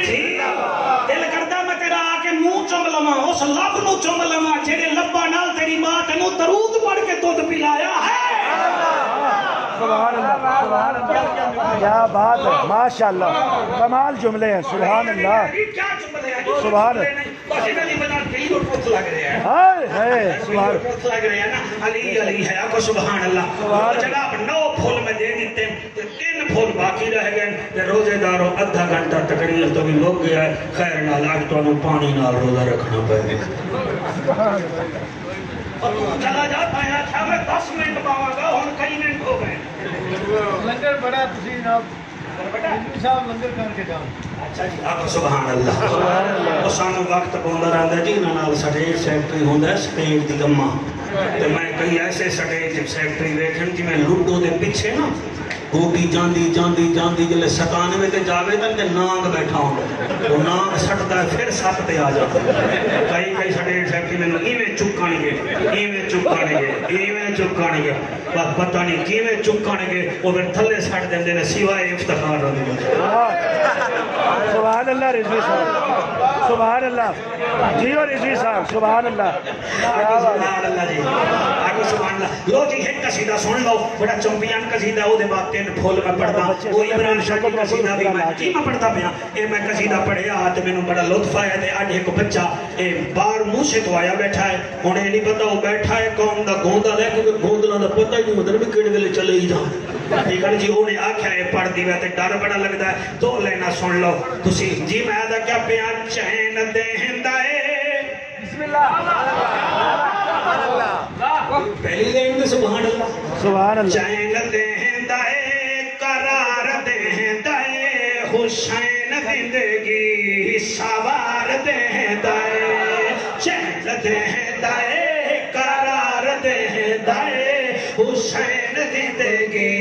جی دل کردا میں تیرا آ کے منہ چوم لواں، اس لب نو چوم لواں جہے لبا نال تیری ماں تینوں درود پڑھ کے دودھ پلایا ہے. سبحان اللہ سبحان اللہ، کیا بات ہے، ماشاء اللہ کمال جملے ہیں. سبحان اللہ کیا جملے ہیں سبحان بس انہاں دی بنا کئی روٹ لگ رہے ہیں. ہائے ہائے سبحان روٹ لگ رہے ہیں نا. علی ہے آپ کو سبحان اللہ. جناب 9 پھول میں دے دیتے تے 3 پھول باقی رہ گئے تے روزے داروں آدھا گھنٹہ تقریر تو بھی لوگ گیا ہے. خیر نال اج تانوں پانی نال روزہ رکھنا پے گا. اور تو چلا جاتا ہے اچھا میں 10 منٹ پاواں گا ہن کئی منٹ ہو گئے. لنگر بڑا تسی جناب صاحب لنگر کر کے جاؤ. اچھا جی آپ سبحان اللہ. وہ سانو وقت پاؤندا رہندا جی انہاں نال سٹیج سیکٹری ہوندا ہے سٹیج دی گما تے میں کئی ایسے سٹیج سیکٹری ویکھن جویں لوڈو دے پیچھے نا گوٹی جاندی جلے 97 تے جاوے تے نانگ بیٹھا ہوندا وہ نانگ سٹدا پھر 7 تے آ جاتا. کئی سٹیج سیکٹری مینوں ایویں چکن گے بس پتہ نہیں کیویں چکن گے وہ پھر تھلے سٹ دیندے نے سوائے افتخار رہندے. سبحان اللہ رضوی صاحب سبحان اللہ جی اور رضوی صاحب سبحان اللہ. سبحان اللہ جی آگے سبحان اللہ. لو جی ایک قصیدہ سن لو بڑا چمپیان قصیدہ وہ دے بعد 3 پھول میں پڑھدا وہ عمران شاہ کی قصیدہ بھی میں پڑھتا پیا. اے میں قصیدہ پڑھیا تے مینوں بڑا لطف آیا تے اج ایک بچہ اے باہر منہ سے تو آیا بیٹھا ہے ہن اے نہیں پتہ وہ بیٹھا ہے قوم دا گوندا لے کے گوندلاں دا پتہ ہی نہیں مطلب کیڑے ویلے چلے ہی جان. ٹھیک ہے جی انہیں آکھیا اے پڑھ دی تے ڈر بڑا لگدا ہے. 2 لینا سن لو تسی جی میں دا کیا پیا چین دیندا اے بسم اللہ پہلی لائن تے سبحان اللہ. سبحان اللہ. چین دیندا اے قرار دیندا اے حسین زندگی سوار دیندا اے. چین دیندا اے قرار دیندا اے حسین زندگی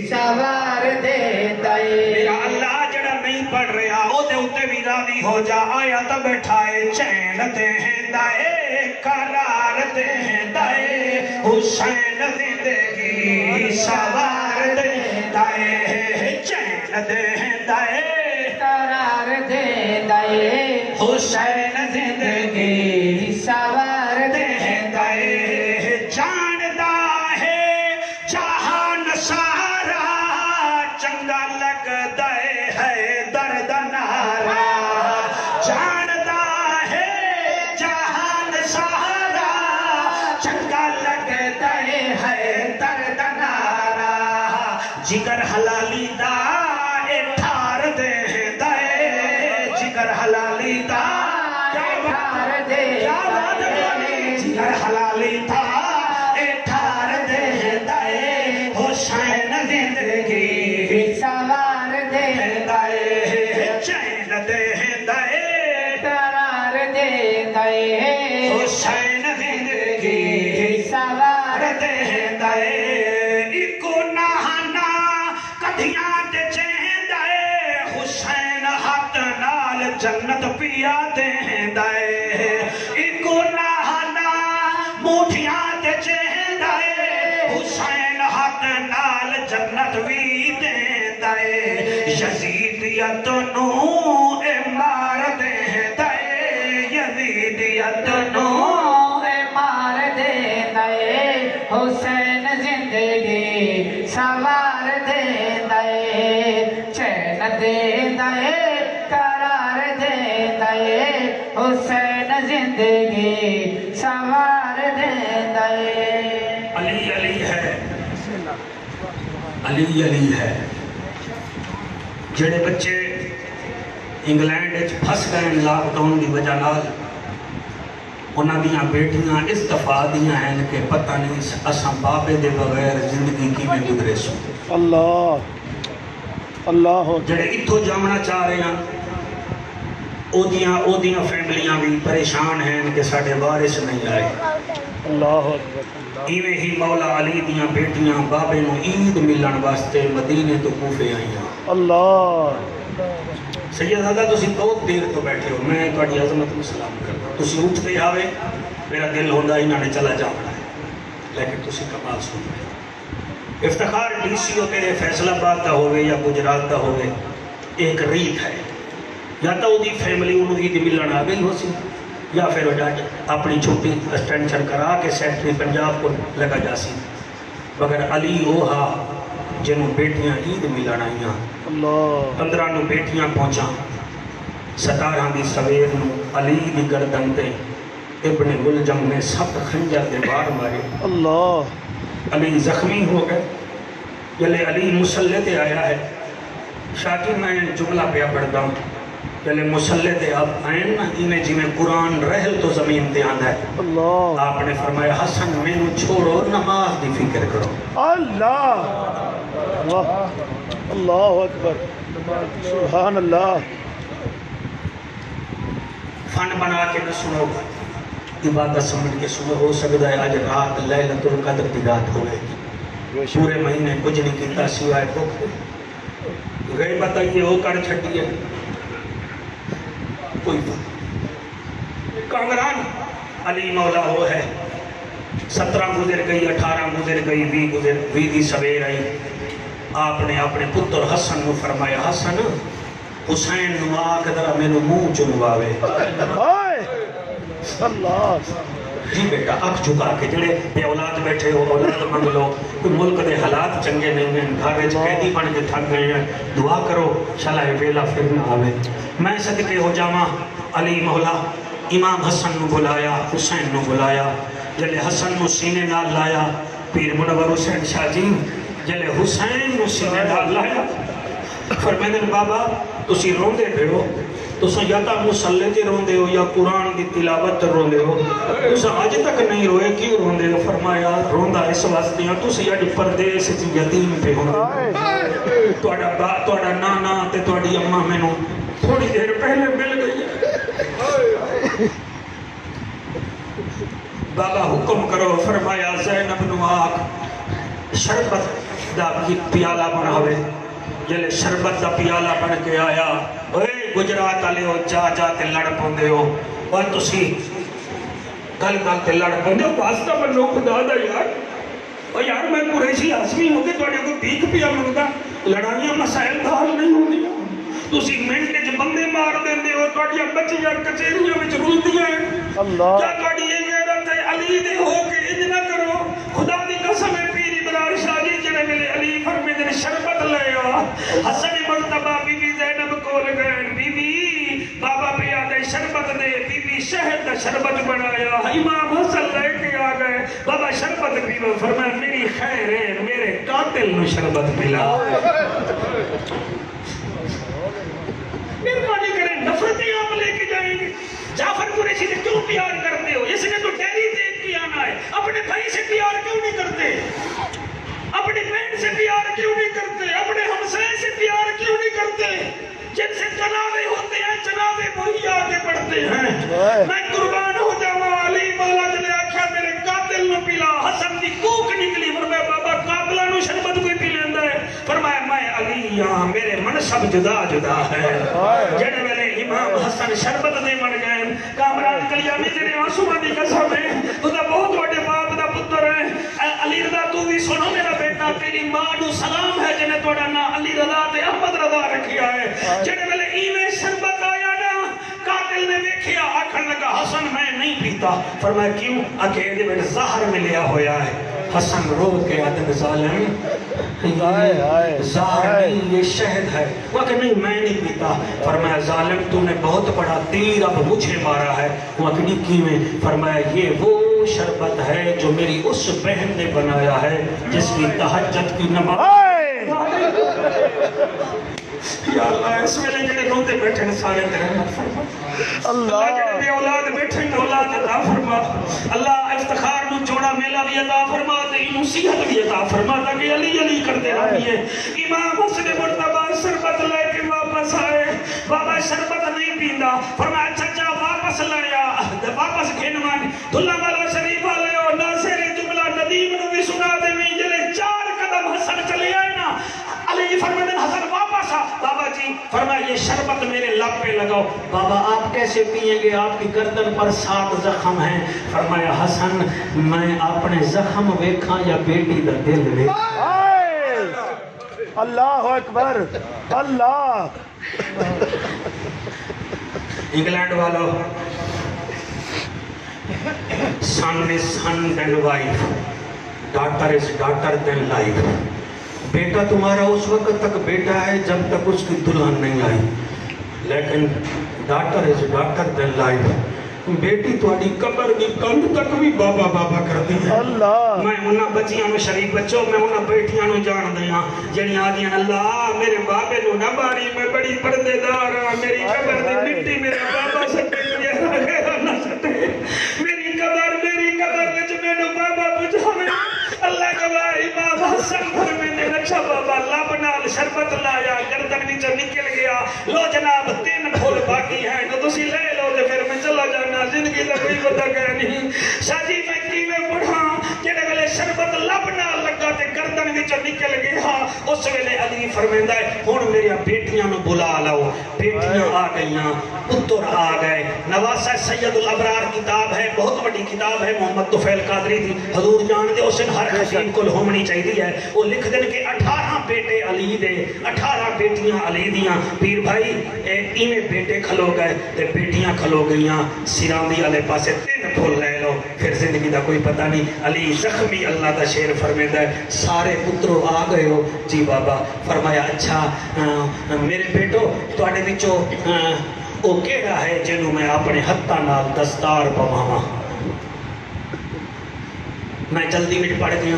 سوار دیندا اے. میرا اللہ جڑا نہیں پڑھ رہا او دے اوتے بھی راضی ہو جا. آیا تا بیٹھا اے چین دیندا اے قرار دیندا اے حسین زندگی سوار دیندا اے. چین دیندا اے قرار دیندا اے حسین زندگی سوار دیندا اے. جاندا ہے جہان سارا چنگا لگدا ہے درد نارا. جاندا ہے جہان سارا چنگا لگدا ہے درد نارا. جگر حلالی دا اے ٹھار دیندا اے جگر حلالی دا ٹھار دیندا اے. جگر حلالی دا اے ٹھار دیندا اے حسین زندگی سوار دیندا اے. چین دیندا اے قرار دیندا اے حسین زندگی سوار دیندا اے. اکو نہانا کدھیاں تے چیندا اے حسین ہاتھ نال جنت پیا دیندا اے. اکو نہانا موٹھیاں تے چیندا اے حسین ہاتھ نال جنت وی دیندا اے. یزیدیت نو اے مار دیندا اے یزیدیت نو اے مار دیندا اے حسین زندگی سوار دیندا اے. چین دیندا اے قرار دیندا اے حسین زندگی سوار دیندا اے. علی علی ہے علی ہے. جڑے بچے انگلینڈ وچ پھس گئے لاک ڈاؤن دی وجہ نال انہاں دیاں بیٹیاں استفادیاں ہیں کہ پتہ نہیں اساں بابے دے بغیر زندگی کیویں گزرے سو. اللہ اللہ جڑے اتھوں جامنا چاہ رہے ہیں او دیاں فیملیاں بھی پریشان ہیں کہ ساڈے وارث نہیں آئے. اللہ اکبر. ایویں ہی مولا علی دیاں بیٹیاں بابے نو عید ملن واسطے مدینے تو کوفے آئیاں. اللہ سیدزادہ تسی بہت دیر تو بیٹھے ہو، میں تہاڈی عظمت کو سلام کردا، تسی اٹھتے آوے میرا دل ہوندا انہاں نے چلا جانا ہے، لیکن تسی کمال سن رہے افتخار ڈی سی او تیرے فیصل آباد دا ہوئے یا گجرات دا ہوئے، ایک ریت ہے، یا تو وہ فیملی انہوں عید ملن آ گئی ہو سی، یا پھر اپنی چھٹی ایکسٹینشن کرا کے سیکٹری پنجاب کو لگا جا سی، مگر علی وہ ہا جنہوں بیٹیاں عید ملن آئیاں، 15 نو بیٹیاں پہنچاں، 17 دی سویر نو علی دی گردن تے ابن ملجم نے 7 خنجر دے بار مارے، علی زخمی ہو گئے، جلے علی مسلح تے آیا ہے، شاکر میں جملہ پہ پڑھتا ہوں، جلے مسلح تے اب آئین نا انہیں جی میں قرآن رہل تو زمین تے آندہ ہے، آپ نے فرمایا حسن میں نو چھوڑو نماز دی فکر کرو، اللہ اکبر، سبحان اللہ، فن بنا کے نہ سنو، عبادت سمجھ کے سنو، ہو سکتا ہے آج رات لیلۃ القدر دی رات ہوئے گی، پورے مہینے کچھ نہیں کیتا سوائے بھوک گئے بتائیے وہ کر چھٹی ہے کوئی بات کانگران علی مولا ہو ہے، 17 گزر گئی، 18 گزر گئی، 20 دی سویر آئی، آپ نے اپنے پتر حسن نو فرمایا حسن حسین نو آکھ ذرا میرے منہ چنواوے، جی بیٹا اکھ جھکا کے جڑے بے اولاد بیٹھے ہو اولاد منگ لو، کوئی ملک دے حالات چنگے نہیں ہیں، گھر وچ قیدی بن کے تھک گئے ہیں، دعا کرو شالا ویلا پھر نہ آوے، میں صدقے ہو جاواں علی مولا امام حسن نو بلایا، حسین نو بلایا، جلے حسن نو سینے نال لایا، پیر منور حسین شاہ جی جلے حسین نو سینے نال لایا، فرمیدن بابا تسی روندے پہ ہو، تسا یا تا مسلح تے روندے ہو یا قرآن دی تلاوت تے روندے ہو، تسا آج تک نہیں روئے کیوں روندے ہو؟ فرمایا روندا اس واسطے ہیں تسی اج پردیس وچ یتیم پہ ہوندے، تہاڈا نانا تے تہاڈی اماں مینوں تھوڑی دیر پہلے مل گئی ہے، بابا حکم کرو، فرمایا زینب نو آکھ شربت دا پیالہ بناوے، جلے شربت دا پیالہ بن کے آیا، اوے گجرات آلے ہو جا تے لڑ پوندے ہو، اور تسی گل تے لڑ پوندے ہو، واسطہ بنو خدا دا یار، اور یار میں قریشی آسمی ہوں گے توڑے کو بھیک پیا منگا، لڑائیاں مسائل دا حل نہیں ہوں گی، تسی منٹے جو بندے مار دیندے ہو، توڑیاں بچیاں کچیریاں وچ رولدیاں ہیں، کیا توڑی یہ غیرت ہے علی دے ہو کے انج نہ کرو، خدا دی قسم ہے پیری بلال شاہ جی جنہیں ملے علی فرمیدن شربت لے آ، حسن مرتبہ بی بی زینب کول گئے، بی بی بابا پیا دے شربت دے، بی بی شہد دا شربت بنایا، امام حسن لے کے آ گئے، بابا شربت پیلو، فرمایا میری خیر ہے میرے قاتل نو شربت پلا، مہربانی کریں نفرتیں آپ لے کے جائیں گے، جعفر قریشی سے کیوں پیار کرتے ہو؟ اس نے تو ڈیری دیکھ کے آنا ہے، اپنے بھائی سے پیار کیوں نہیں کرتے؟ اپنی بہن سے پیار کیوں نہیں کرتے؟ اپنے ہمسائے سے پیار کیوں نہیں کرتے؟ جن سے جنازے ہوتے ہیں جنازے وہی آگے بڑھتے ہیں، میں قربان ہو جاواں علی مولا جلے آکھیا میرے قاتل نو پلا، حسن دی کوک نکلی، فرمایا بابا قاتلاں نو شربت کوئی پی لیندا ہے؟ فرمایا میں علی ہاں میرے منصب جدا جدا ہے، جڑے ویلے امام حسن شربت دے بن گئے، کامران کلیانی جڑے آنسواں دی قسم ہے، تو دا بہت بڑے باپ دا پتر ہے، علی رضا تو بھی سنو میرا بیٹا، تیری ماں نو سلام ہے جنہیں تہاڈا نام علی رضا تے احمد رضا رکھیا ہے، جڑے ویلے ایویں شربت آیا نا قاتل نے ویکھیا آکھن لگا حسن میں نہیں پیتا، فرمایا کیوں؟ آکھے دے وچ زہر ملیا ہویا ہے، حسن رو کے آدم ظالم زہر نہیں یہ شہد ہے، وہ کہ نہیں میں نہیں پیتا، فرمایا ظالم تو نے بہت بڑا تیر اب مجھے مارا ہے، وہ کہ نہیں کیویں؟ فرمایا یہ وہ شربت ہے جو میری اس بہن نے بنایا ہے جس کی تہجد کی نماز، یا اللہ اس میں لے جڑے روتے بیٹھے سارے تیرے رحمت فرما، اللہ جڑے بے اولاد بیٹھے اولاد عطا فرما، اللہ افتخار نو جوڑا میلہ بھی عطا فرما تے نصیحت بھی عطا فرما تاکہ علی علی کرتے رہیے، امام حسن مرتبہ شربت لے کے واپس آئے، بابا شربت نہیں پیندا، فرمایا چچا واپس لایا، واپس گھنوان دھلا والا شریف والے ہو، ناصر جملہ ندیم نو بھی سنا دے میں جلے 4 قدم حسن چلے آئے نا، علی فرمایا حسن واپس آ، بابا جی فرمایا یہ شربت میرے بابا آپ کیسے پیئیں گے؟ آپ کی گردن پر 7 زخم ہیں۔ فرمایا حسن میں اپنے زخم ویکھاں یا بیٹی دا دل ویکھاں؟ اللہ اکبر اللہ۔ انگلینڈ والو son is son than wife, daughter is daughter than life. بیٹا تمہارا اس وقت تک بیٹا ہے جب تک اس کی دلہن نہیں آئی، لیکن daughter is daughter than life. بیٹی تھوڑی قبر دی کند تک بھی بابا بابا کرتی ہے۔ اللہ میں انہاں بچیاں نو شریف بچوں میں انہاں بیٹیاں نو جان دیاں جنی آدیاں اللہ میرے بابے نو نہ ماری، میں بڑی پردے دار ہاں، میری قبر دی مٹی میرا بابا سٹے گیا نہ سٹے، میری قبر وچ مینوں بابا بچاوے۔ اللہ گواہی بابا سنبھر میں نے رکھا بابا لب نال شربت لایا، گردن وچوں نکل گیا، لو جناب 3 پھول باقی ہیں تو تسی لے لو تے پھر میں چلا جانا، زندگی دا کوئی پتہ نہیں۔ شاجی میں کیویں پڑھاں جڑے ویلے شربت لب نال لگا تے گردن وچوں نکل گیا، اس ویلے علی فرمیندا ہے ہن میری بیٹیاں نو بلا لاؤ۔ بیٹیاں آ گئیاں، پتر آ گئے۔ نواسہ سید الابرار کتاب ہے، بہت بڑی کتاب ہے، محمد طفیل قادری دی، حضور جان دے اس ہر خطیب کول ہونی چاہیے ہے۔ وہ لکھ دین کہ 18 بیٹے علی دے، 18 بیٹیاں علی دیاں۔ پیر بھائی ایویں بیٹے کھلو گئے تے بیٹیاں کھلو گئیاں، سراں دی والے پاسے 3 پھول لے لو، پھر زندگی دا کوئی پتہ نہیں۔ علی زخمی اللہ دا شعر فرمیندا ہے سارے پترو آ گئے ہو؟ جی بابا۔ فرمایا اچھا میرے بیٹو تواڈے وچوں او کیڑا ہے جنوں میں اپنے ہتھاں نال دستار پواواں؟ میں جلدی میں پڑھ گیا،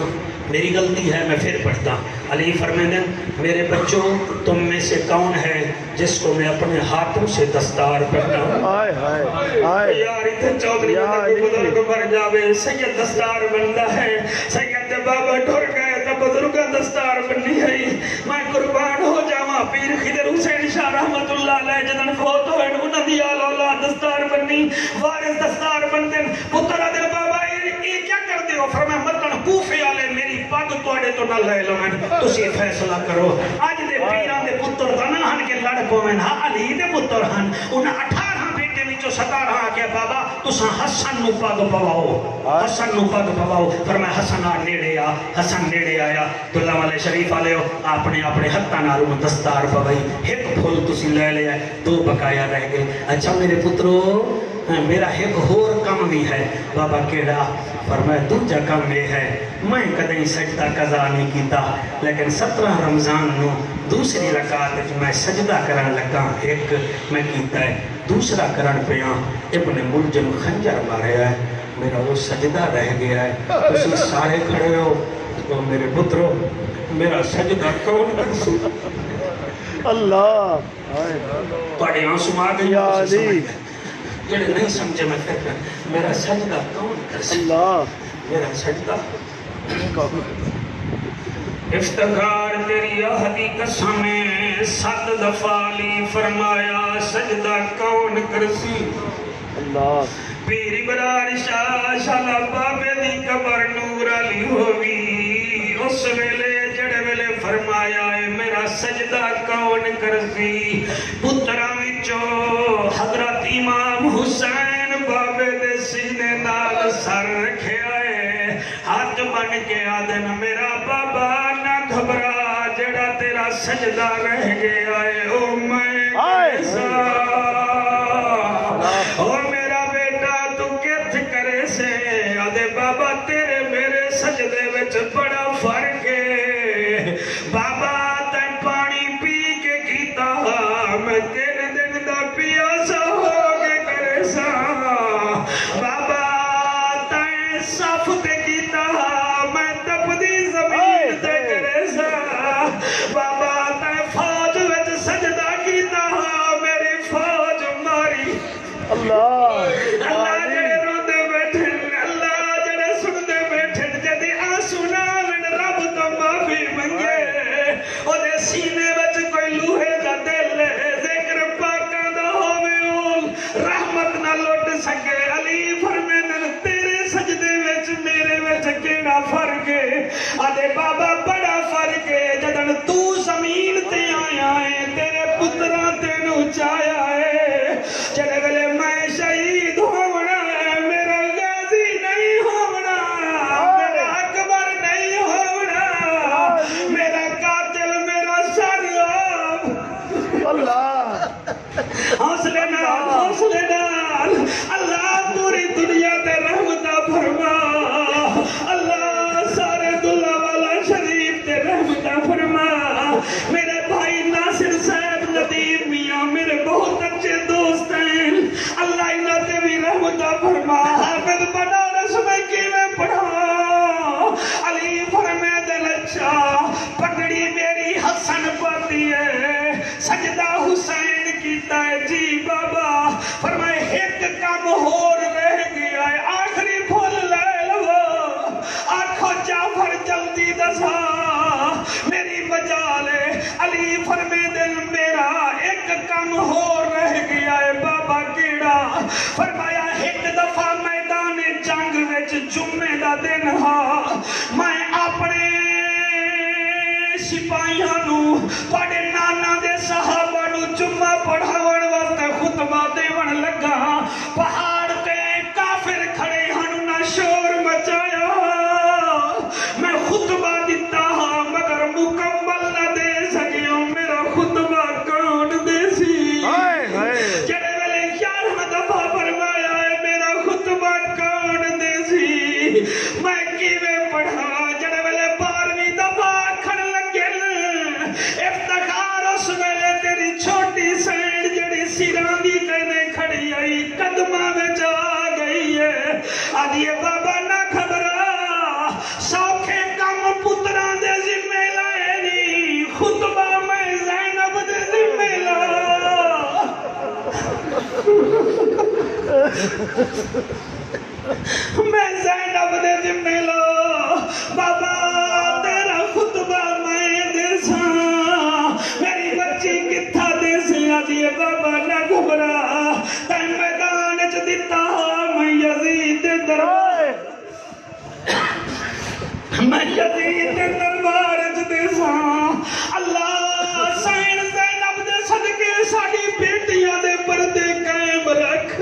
میری غلطی ہے، میں پھر پڑھتا۔ علی فرماتے ہیں میرے بچوں تم میں سے کون ہے جس کو میں اپنے ہاتھوں سے دستار پہنا؟ آئے ہائے آئے یار اتنے چودھری بزرگ مر جاوے، سید دستار بنتا ہے، سید بابا ٹھر گئے تو بزرگ دستار بننی ہے۔ میں قربان ہو جاواں پیر خضر حسین شاہ رحمت اللہ علیہ جدن فوت ہوئے انہاں دی آل اولاد دستار بننی، وارث دستار بنتے۔ پتر آدھے بابا یہ کیا کر دے ہو؟ فرمایا مطلب کوفے والے میری پگ توڑے تو نہ لے لو، تسی فیصلہ کرو۔ اج دے پیراں دے پتر تا نہ ہن کے لڑ پوین، ہاں علی دے پتر ہن، انہاں 18 بیٹے وچوں 17 آکھیا بابا تساں حسن نو پگ پواؤ، حسن نو پگ پواؤ۔ فرمایا حسن آ نیڑے آ، حسن نیڑے آیا، دلہ والے شریف والے ہو اپنے اپنے ہتھاں نال دستار پوائی، ایک پھول تسی لے لیا، 2 بقایا رہ گئے۔ اچھا میرے پترو میرا ایک اور کم بھی ہے۔ بابا کیڑا؟ فرمایا دوجا کم یہ ہے میں کدیں سجدہ قضا نہیں کیتا، لیکن 17 رمضان نو دوسری رکعت میں سجدہ کرن لگا، ایک میں کیتا ہے، دوسرا کرن پیاں ابن ملجم خنجر ماریا ہے، میرا وہ سجدہ رہ گیا ہے۔ تسی سارے کھڑے ہو تو میرے پترو میرا سجدہ کون کرسو؟ اللہ پڑے آنسو آ گئی، یا علی جڑے نہیں سمجھے میں کہتا میرا سجدہ کون کرسو؟ اللہ میرا سجدہ افتخار تیری آہدی قسمیں 7 دفعہ علی فرمایا سجدہ کون کرسی؟ اللہ پیری برار شاہ شالا بابے دی قبر نور علی ہوگی، اس ویلے جڑے ویلے فرمایا ہے میرا سجدہ کون کرسی؟ پترہ وچوں حضرت امام حسین بابے دے سینے نال سر رکھے آئے، ہاتھ بن کے آدن میرا بابا نہ گھبرا جڑا تیرا سجدہ رہ گیا ہے، او میں کیسا او میرا بیٹا تو کیت کرے سے؟ آدھے بابا تیرے میرے سجدے وچ بڑا فرق ہے، بابا تین پانی پی کے کیتا میں 3 دن دا پیاسا ہو کے کرے سا، بابا تین صف تے کیتا میں تپدی زمین تے کرے سا، بابا تین فوج وچ سجدہ کیتا میری فوج ماری۔ اللہ اللہ جڑے روندے بیٹھن، اللہ جڑے سندے بیٹھن، جدی آنسو نالن رب تو معافی منگے، او دے سینے وچ کوئی لوہے دا دل ذکر پاکاں دا ہووے اول رحمت نہ لٹ سکے۔ علی فرمیندن تیرے سجدے وچ میرے فرمایا ایک دفعہ میدان جنگ وچ جمعے دا دن ہا میں اپنے سپاہیاں نو تواڈے نانا دے صحابہ نو جمعہ پڑھاون واسطے خطبہ دیون لگا پہاڑ تے کافر کھڑے ہن نہ شور مچایا میں خطبہ دیتا ہاں مگر مکمل نہ دے سکیا میرا خطبہ کون دے سی جڑے ویلے 11 دفعہ فرمایا ہے میرا خطبہ کون دے سی میں کیویں پڑھا جڑے ویلے 12ویں دفعہ آکھن لگے افتخار اس ویلے تیری چھوٹی سینڈ جڑی سراں دی کنے کھڑی آئی قدماں وچ آ گئی ہے آدھیے بابا نہ گھبرا سوکھے کم پتراں دے ذمہ لائے نی خطبہ میں زینب دے ذمہ لا میں زینب دے ذمہ لا بابا تیرا خطبہ میں دے ساں میری بچی کتھا دے سی آدھیے بابا نہ گھبرا تے میدان چ دتا میں یزید دے دربار میں یزید دے دربار چ دے ساں اللہ سین زینب دے صدقے ساڈی بیٹیاں دے پردے قائم رکھ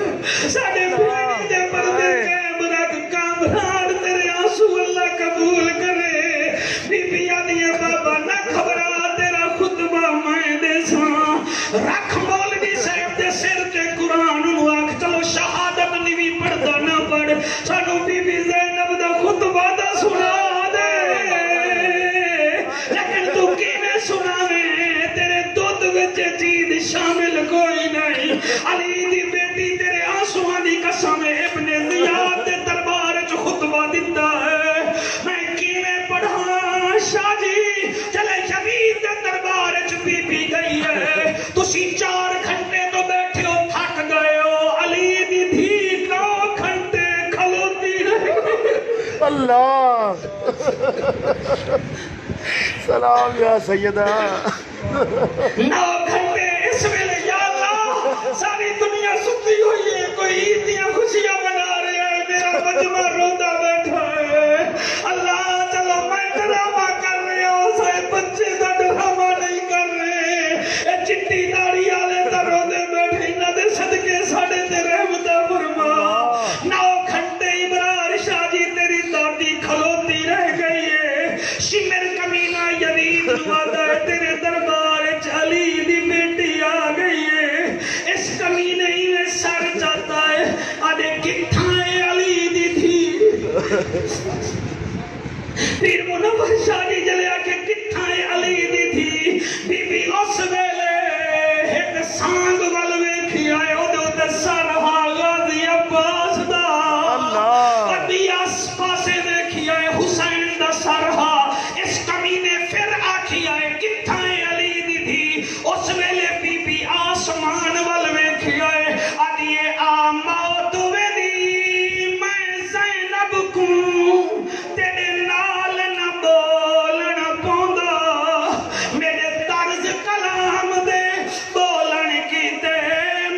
ساڈے بیٹی دے پردے قائم رکھ کامران تیرے آنسو اللہ قبول کرے بی بی آدھیے بابا نہ گھبرا تیرا خطبہ میں دے ساں رکھ مولوی صاحب دے سر تے قرآن نو آکھ چلو شہادت نہیں پڑھدا نہ پڑھ سانو بی بی زینب دا خطبہ دا سنا دے لیکن تو کیویں سناویں تیرے دودھ وچ چیز شامل کوئی نہیں علی دی بیٹی تیرے آنسواں دی قسم ابن زیاد دے دربار چ خطبہ دتا ہے میں کیویں پڑھاں شاہ جی چلے یزید دے دربار چ بی بی گئی ہے تسی 4 گھنٹے تو بیٹھے ہو تھک گئے ہو علی دی دھی 9 گھنٹے کھلوتی رہی اللہ سلام یا سیدہ 9 گھنٹے اس ویلے یا اللہ ساری دنیا ستی ہوئی ہے کوئی عیدیاں خوشیاں منا رہا ہے میرا مجمع روندا بیٹھا ہے اللہ چلو میں ڈرامہ کر رہا ہوں سارے بچے دا ڈرامہ نہیں کر رہے اے چٹی داڑھی والے تے روندے بیٹھے انہاں دے صدقے ساڈے تے رحمت فرما 9 گھنٹے ابرار شاہ جی تیری دادی کھلوتی رہ گئی ہے شمر کمینہ یزید وعدہ ہے تیرے دربار وچ علی دی بیٹی آ گئی ہے اس کمینے ہی میں سر جاتا ہے آدھے کتھاں ہے علی دی تھی پیر منور شاہ جی جلے آ کے کتھاں ہے علی دی تھی بی بی اس ویلے ایک سانگ ول ویکھی آئے اودے تے سر ہا غازی عباس دا ابھی آس پاسے ویکھی آئے حسین دا سر ہا اس کمینے پھر آکھی آئے کتھاں ہے علی دی تھی اس ویلے بی بی آسمان ول ویکھی آئے آدھیے آ موت ویلی میں زینب کو تیرے نال نہ بولن پوندا میرے طرز کلام دے بولن کیتے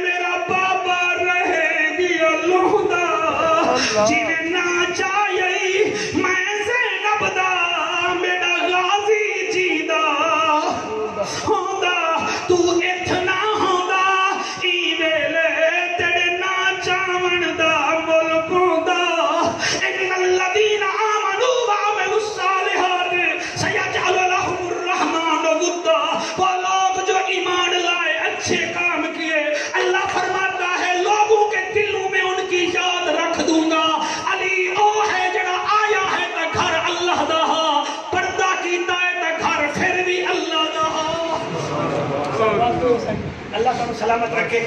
میرا بابا رہے گیا لہدا جیویں نہ چاہیے میں زینب دا میرا غازی جیدا ہوندا تو اتنا ہوندا ای ویلے تیرے نا چاون دا ملک ہوندا ان الذین آمنوا وعملوا الصالحات سیجعل لهم الرحمن ودا وہ لوگ جو ایمان لائے اچھے کام کیے اللہ فرماتا ہے لوگوں کے دلوں میں ان کی یاد رکھ دوں گا علی او ہے جڑا آیا ہے تا گھر اللہ دا پردہ کیتا ہے تا گھر پھر بھی اللہ دا اللہ تعالی سلامت رکھے